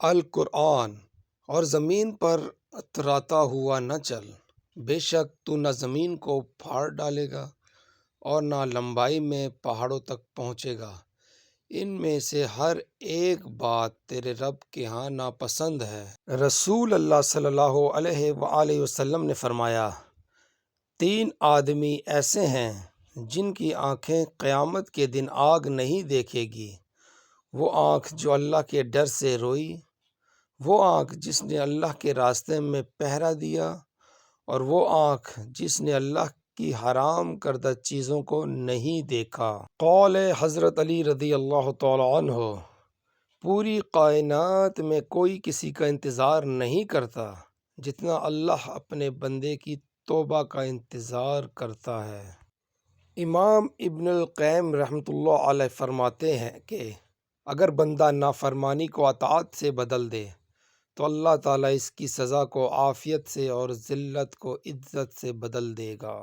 القرآن، اور زمین پر اتراتا ہوا نہ چل، بے شک تو نہ زمین کو پھاڑ ڈالے گا اور نہ لمبائی میں پہاڑوں تک پہنچے گا، ان میں سے ہر ایک بات تیرے رب کے ہاں ناپسند ہے۔ رسول اللہ صلی اللہ علیہ وآلہ وسلم نے فرمایا، 3 آدمی ایسے ہیں جن کی آنکھیں قیامت کے دن آگ نہیں دیکھے گی، وہ آنکھ جو اللہ کے ڈر سے روئی، وہ آنکھ جس نے اللہ کے راستے میں پہرا دیا، اور وہ آنکھ جس نے اللہ کی حرام کردہ چیزوں کو نہیں دیکھا۔ قول حضرت علی رضی اللہ تعالی عنہ، پوری کائنات میں کوئی کسی کا انتظار نہیں کرتا جتنا اللہ اپنے بندے کی توبہ کا انتظار کرتا ہے۔ امام ابن القیم رحمۃ اللہ علیہ فرماتے ہیں کہ اگر بندہ نافرمانی کو اطاعت سے بدل دے تو اللہ تعالیٰ اس کی سزا کو عافیت سے اور ذلت کو عزت سے بدل دے گا۔